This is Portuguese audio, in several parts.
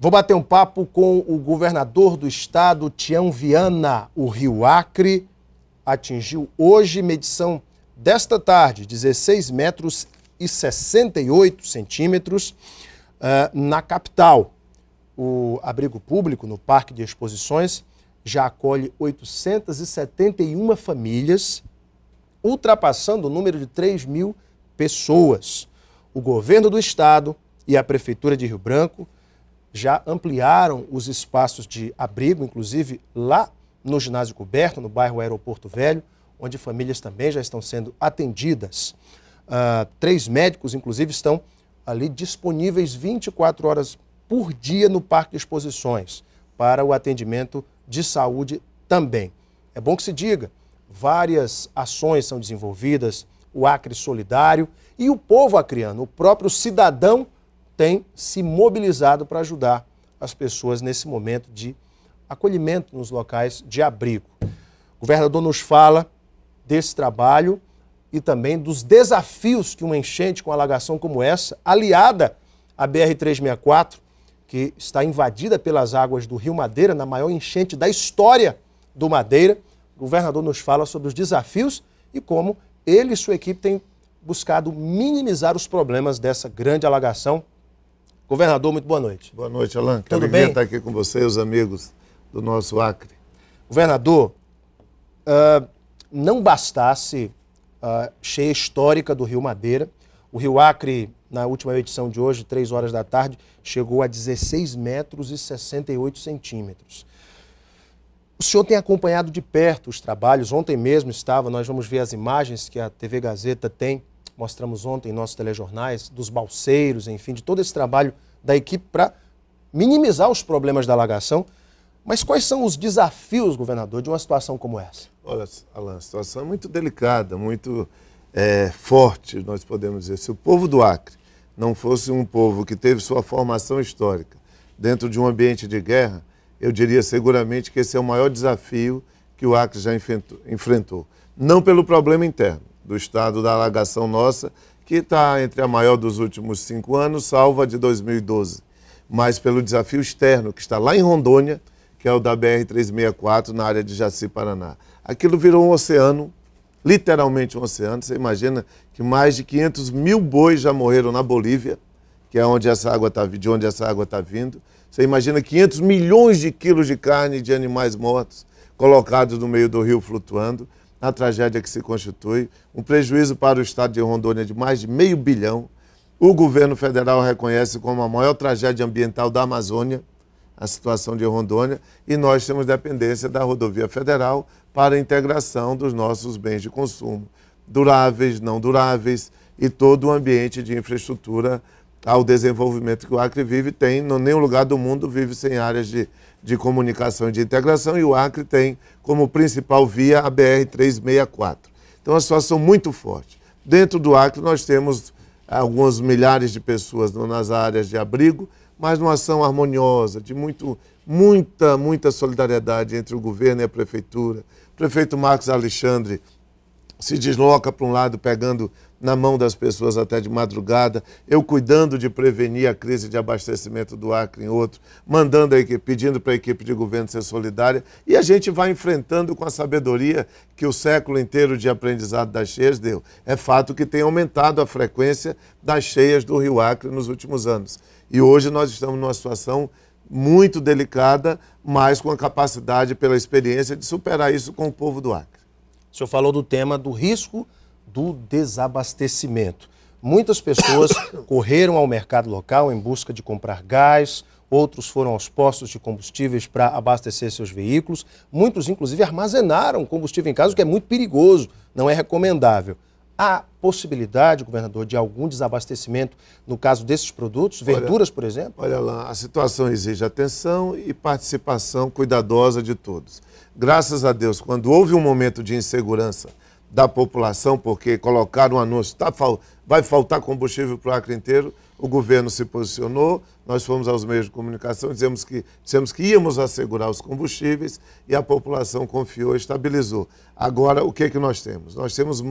Vou bater um papo com o governador do estado, Tião Viana. O Rio Acre atingiu hoje, medição desta tarde, 16 metros e 68 centímetros na capital. O abrigo público no Parque de Exposições já acolhe 871 famílias, ultrapassando o número de 3 mil pessoas. O governo do estado e a Prefeitura de Rio Branco já ampliaram os espaços de abrigo, inclusive lá no Ginásio Coberto, no bairro Aeroporto Velho, onde famílias também já estão sendo atendidas. 3 médicos, inclusive, estão ali disponíveis 24 horas por dia no Parque de Exposições para o atendimento de saúde também. É bom que se diga, várias ações são desenvolvidas, o Acre Solidário e o povo acreano, o próprio cidadão, tem se mobilizado para ajudar as pessoas nesse momento de acolhimento nos locais de abrigo. O governador nos fala desse trabalho e também dos desafios que uma enchente com alagação como essa, aliada à BR-364, que está invadida pelas águas do Rio Madeira, na maior enchente da história do Madeira. O governador nos fala sobre os desafios e como ele e sua equipe têm buscado minimizar os problemas dessa grande alagação. Governador, muito boa noite. Boa noite, Alan. Tudo bem? Estar aqui com você e os amigos do nosso Acre. Governador, não bastasse a cheia histórica do Rio Madeira, o Rio Acre, na última edição de hoje, 3 horas da tarde, chegou a 16 metros e 68 centímetros. O senhor tem acompanhado de perto os trabalhos, ontem mesmo estava, nós vamos ver as imagens que a TV Gazeta tem, mostramos ontem em nossos telejornais, dos balseiros, enfim, de todo esse trabalho da equipe para minimizar os problemas da alagação. Mas quais são os desafios, governador, de uma situação como essa? Olha, Alan, a situação é muito delicada, muito forte, nós podemos dizer. Se o povo do Acre não fosse um povo que teve sua formação histórica dentro de um ambiente de guerra, eu diria seguramente que esse é o maior desafio que o Acre já enfrentou. Não pelo problema interno do estado da alagação nossa, que está entre a maior dos últimos 5 anos, salvo a de 2012, mas pelo desafio externo, que está lá em Rondônia, que é o da BR-364, na área de Jaci, Paraná. Aquilo virou um oceano, literalmente um oceano. Você imagina que mais de 500 mil bois já morreram na Bolívia, que é onde essa água de onde essa água está vindo. Você imagina 500 milhões de quilos de carne de animais mortos colocados no meio do rio flutuando, a tragédia que se constitui, um prejuízo para o estado de Rondônia de mais de R$500 bilhão. O governo federal reconhece como a maior tragédia ambiental da Amazônia a situação de Rondônia, e nós temos dependência da rodovia federal para a integração dos nossos bens de consumo, duráveis, não duráveis, e todo o ambiente de infraestrutura ao desenvolvimento que o Acre vive. Tem, nenhum lugar do mundo vive sem áreas de comunicação e de integração, e o Acre tem como principal via a BR-364. Então, é uma situação muito forte. Dentro do Acre, nós temos alguns milhares de pessoas nas áreas de abrigo, mas numa ação harmoniosa, de muita solidariedade entre o governo e a prefeitura. O prefeito Marcos Alexandre se desloca para um lado, pegando na mão das pessoas até de madrugada, eu cuidando de prevenir a crise de abastecimento do Acre em outro, mandando a equipe, pedindo para a equipe de governo ser solidária, e a gente vai enfrentando com a sabedoria que o século inteiro de aprendizado das cheias deu. É fato que tem aumentado a frequência das cheias do Rio Acre nos últimos anos. E hoje nós estamos numa situação muito delicada, mas com a capacidade, pela experiência, de superar isso com o povo do Acre. O senhor falou do tema do risco do desabastecimento. Muitas pessoas correram ao mercado local em busca de comprar gás, outros foram aos postos de combustíveis para abastecer seus veículos, muitos inclusive armazenaram combustível em casa, o que é muito perigoso, não é recomendável. Há possibilidade, governador, de algum desabastecimento no caso desses produtos, verduras, por exemplo? Olha lá, a situação exige atenção e participação cuidadosa de todos. Graças a Deus, quando houve um momento de insegurança da população, porque colocaram um anúncio, vai faltar combustível para o Acre inteiro, o governo se posicionou, nós fomos aos meios de comunicação, dissemos que íamos assegurar os combustíveis e a população confiou e estabilizou. Agora, o que é que nós temos? Nós temos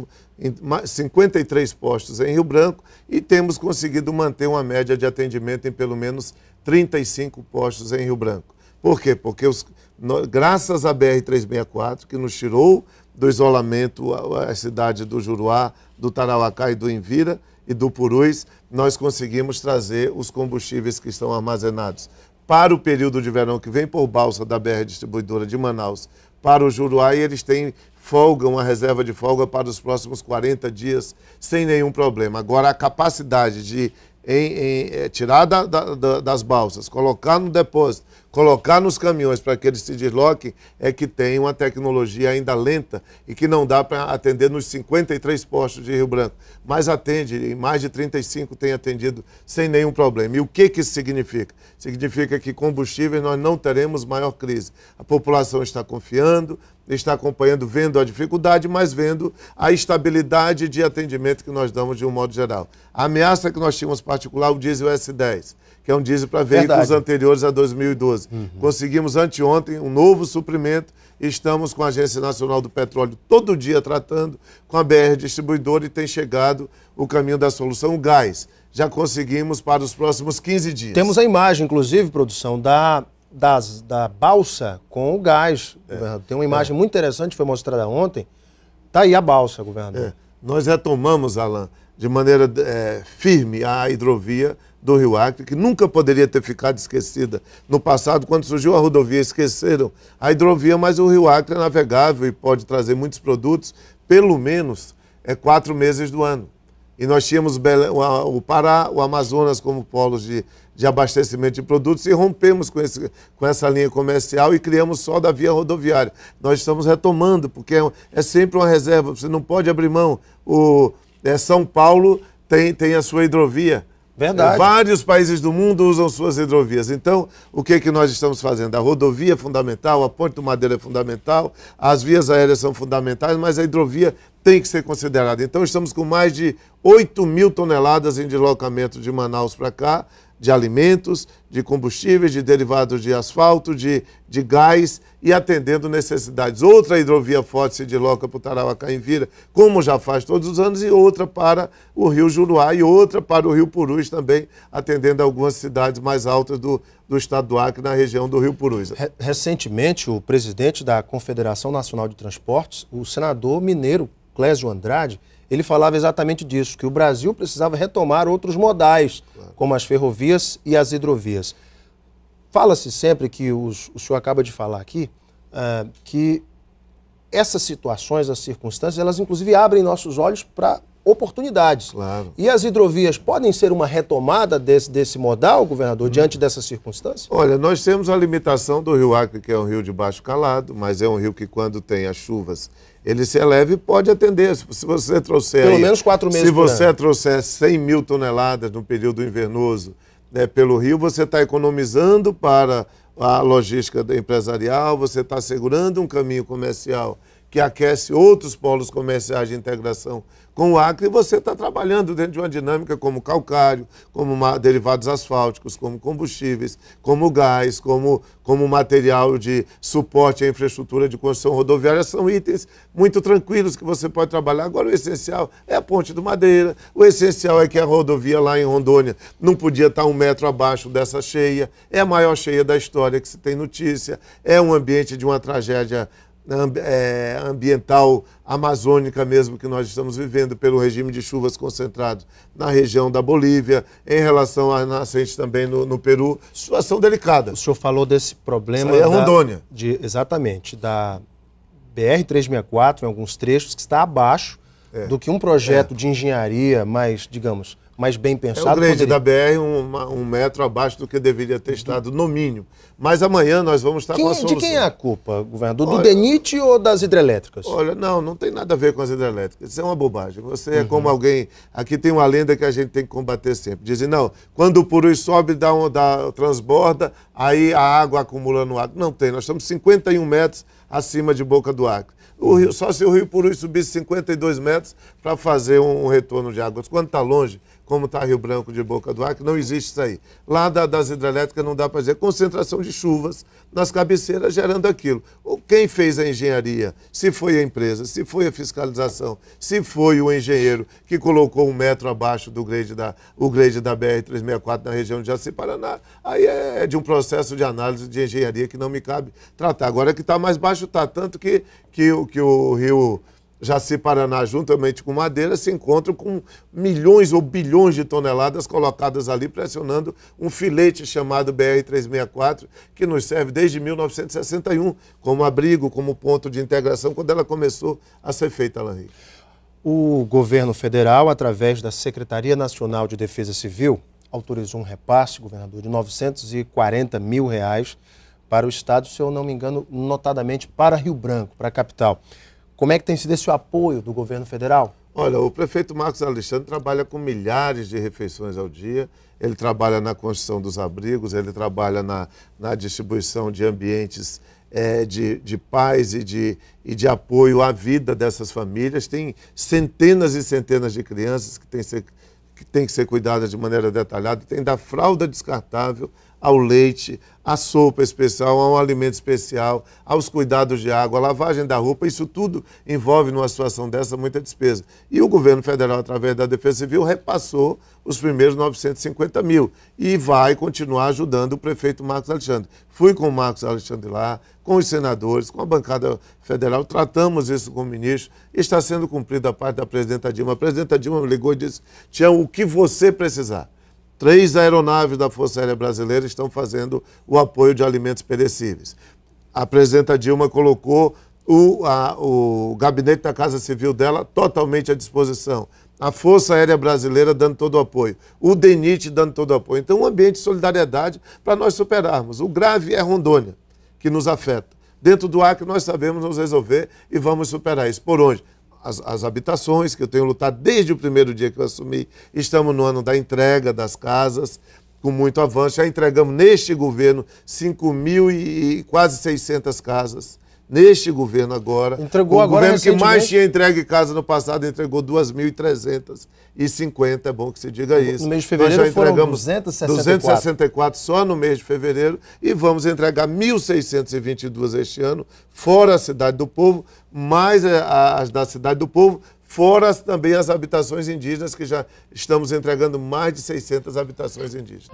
53 postos em Rio Branco e temos conseguido manter uma média de atendimento em pelo menos 35 postos em Rio Branco. Por quê? Porque graças à BR-364, que nos tirou do isolamento a cidade do Juruá, do Tarauacá e do Envira e do Purus, nós conseguimos trazer os combustíveis que estão armazenados para o período de verão que vem por balsa da BR Distribuidora de Manaus para o Juruá, e eles têm folga, uma reserva de folga para os próximos 40 dias sem nenhum problema. Agora, a capacidade de tirar das balsas, colocar no depósito, colocar nos caminhões para que eles se desloquem, é que tem uma tecnologia ainda lenta e que não dá para atender nos 53 postos de Rio Branco, mas atende, em mais de 35 tem atendido sem nenhum problema. E o que isso significa? Significa que combustíveis nós não teremos maior crise. A população está confiando, está acompanhando, vendo a dificuldade, mas vendo a estabilidade de atendimento que nós damos de um modo geral. A ameaça que nós tínhamos particular, o diesel S10, que é um diesel para veículos anteriores a 2012. Conseguimos anteontem um novo suprimento e estamos com a Agência Nacional do Petróleo todo dia tratando com a BR Distribuidora e tem chegado o caminho da solução, o gás. Já conseguimos para os próximos 15 dias. Temos a imagem, inclusive, produção, da balsa com o gás. Tem uma imagem muito interessante, foi mostrada ontem. Está aí a balsa, governador. Nós retomamos, Alan, de maneira firme a hidrovia do Rio Acre, que nunca poderia ter ficado esquecida. No passado, quando surgiu a rodovia, esqueceram a hidrovia, mas o Rio Acre é navegável e pode trazer muitos produtos, pelo menos 4 meses do ano. E nós tínhamos o Pará, o Amazonas como polos de abastecimento de produtos e rompemos com essa linha comercial e criamos só da via rodoviária. Nós estamos retomando, porque é sempre uma reserva, você não pode abrir mão. São Paulo tem a sua hidrovia. Verdade. Vários países do mundo usam suas hidrovias. Então, o que nós estamos fazendo? A rodovia é fundamental, a Ponte do Madeira é fundamental, as vias aéreas são fundamentais, mas a hidrovia tem que ser considerada. Então, estamos com mais de 8.000 toneladas em deslocamento de Manaus para cá, de alimentos, de combustíveis, de derivados de asfalto, de gás e atendendo necessidades. Outra hidrovia forte se desloca para o Tarauacá em Vira, como já faz todos os anos, e outra para o Rio Juruá e outra para o Rio Purus também, atendendo algumas cidades mais altas do estado do Acre, na região do Rio Purus. Recentemente, o presidente da Confederação Nacional de Transportes, o senador mineiro Clésio Andrade, ele falava exatamente disso, que o Brasil precisava retomar outros modais, como as ferrovias e as hidrovias. Fala-se sempre que o senhor acaba de falar aqui, que essas situações, as circunstâncias, elas inclusive abrem nossos olhos para oportunidades. Claro. E as hidrovias podem ser uma retomada desse modal, governador, diante dessas circunstâncias? Olha, nós temos a limitação do Rio Acre, que é um rio de baixo calado, mas é um rio que quando tem as chuvas, ele se eleva e pode atender. Se você trouxer pelo menos 4 meses. Se você trouxer 100.000 toneladas no período invernoso, né, pelo rio, você está economizando para a logística empresarial, você está assegurando um caminho comercial que aquece outros polos comerciais de integração com o Acre, e você está trabalhando dentro de uma dinâmica como calcário, como derivados asfálticos, como combustíveis, como gás, como material de suporte à infraestrutura de construção rodoviária. São itens muito tranquilos que você pode trabalhar. Agora, o essencial é a Ponte do Madeira, o essencial é que a rodovia lá em Rondônia não podia estar 1 metro abaixo dessa cheia, é a maior cheia da história que se tem notícia, é um ambiente de uma tragédia ambiental amazônica mesmo que nós estamos vivendo pelo regime de chuvas concentrado na região da Bolívia, em relação a nascentes também no Peru, situação delicada. O senhor falou desse problema. Isso aí é Rondônia. Exatamente, da BR-364, em alguns trechos, que está abaixo do que um projeto de engenharia mais, digamos, mais bem pensado. É o grade da BR 1 metro abaixo do que deveria ter estado, no mínimo. Mas amanhã nós vamos estar com a solução. De quem é a culpa, governador? Do DENIT ou das hidrelétricas? Não tem nada a ver com as hidrelétricas. Isso é uma bobagem. Você é como alguém... Aqui tem uma lenda que a gente tem que combater sempre. Dizem, não, quando o Purus sobe, transborda, aí a água acumula no Acre. Não tem, nós estamos 51 metros acima de Boca do Acre. Só se o Rio Purus subisse 52 metros para fazer um retorno de água. Quando está longe, como está Rio Branco de Boca do Acre, não existe isso aí. Lá das hidrelétricas não dá para dizer concentração de chuvas nas cabeceiras gerando aquilo. Quem fez a engenharia, se foi a empresa, se foi a fiscalização, se foi o engenheiro que colocou 1 metro abaixo do grade da BR-364 na região de Jaci-Paraná, aí é de um processo de análise de engenharia que não me cabe tratar. Agora que está mais baixo, está tanto que o rio Jaci-Paraná, juntamente com Madeira, se encontram com milhões ou bilhões de toneladas colocadas ali, pressionando um filete chamado BR-364, que nos serve desde 1961 como abrigo, como ponto de integração, quando ela começou a ser feita, Alain Henrique. O governo federal, através da Secretaria Nacional de Defesa Civil, autorizou um repasse, governador, de R$940 mil para o estado, se eu não me engano, notadamente para Rio Branco, para a capital. Como é que tem sido esse apoio do governo federal? Olha, o prefeito Marcos Alexandre trabalha com milhares de refeições ao dia, ele trabalha na construção dos abrigos, ele trabalha na distribuição de ambientes de paz e de apoio à vida dessas famílias. Tem centenas e centenas de crianças que têm que ser cuidadas de maneira detalhada, tem da fralda descartável ao leite, à sopa especial, a um alimento especial, aos cuidados de água, a lavagem da roupa, isso tudo envolve, numa situação dessa, muita despesa. E o governo federal, através da Defesa Civil, repassou os primeiros 950 mil e vai continuar ajudando o prefeito Marcos Alexandre. Fui com o Marcos Alexandre lá, com os senadores, com a bancada federal, tratamos isso com o ministro, está sendo cumprida a parte da presidenta Dilma. A presidenta Dilma me ligou e disse: Tião, o que você precisar. 3 aeronaves da Força Aérea Brasileira estão fazendo o apoio de alimentos perecíveis. A presidenta Dilma colocou o gabinete da Casa Civil dela totalmente à disposição. A Força Aérea Brasileira dando todo o apoio. O DENIT dando todo o apoio. Então, um ambiente de solidariedade para nós superarmos. O grave é Rondônia, que nos afeta. Dentro do Acre, nós sabemos nos resolver e vamos superar isso. Por onde? As habitações, que eu tenho lutado desde o primeiro dia que eu assumi. Estamos no ano da entrega das casas, com muito avanço. Já entregamos neste governo 5.000 e quase 600 casas. Neste governo agora. Entregou o agora governo que mais tinha entregue casa no passado entregou 2.350. É bom que se diga isso. No mês de fevereiro nós já entregamos foram 264 só no mês de fevereiro e vamos entregar 1.622 este ano, fora a Cidade do Povo, mais as da Cidade do Povo, fora também as habitações indígenas, que já estamos entregando mais de 600 habitações indígenas.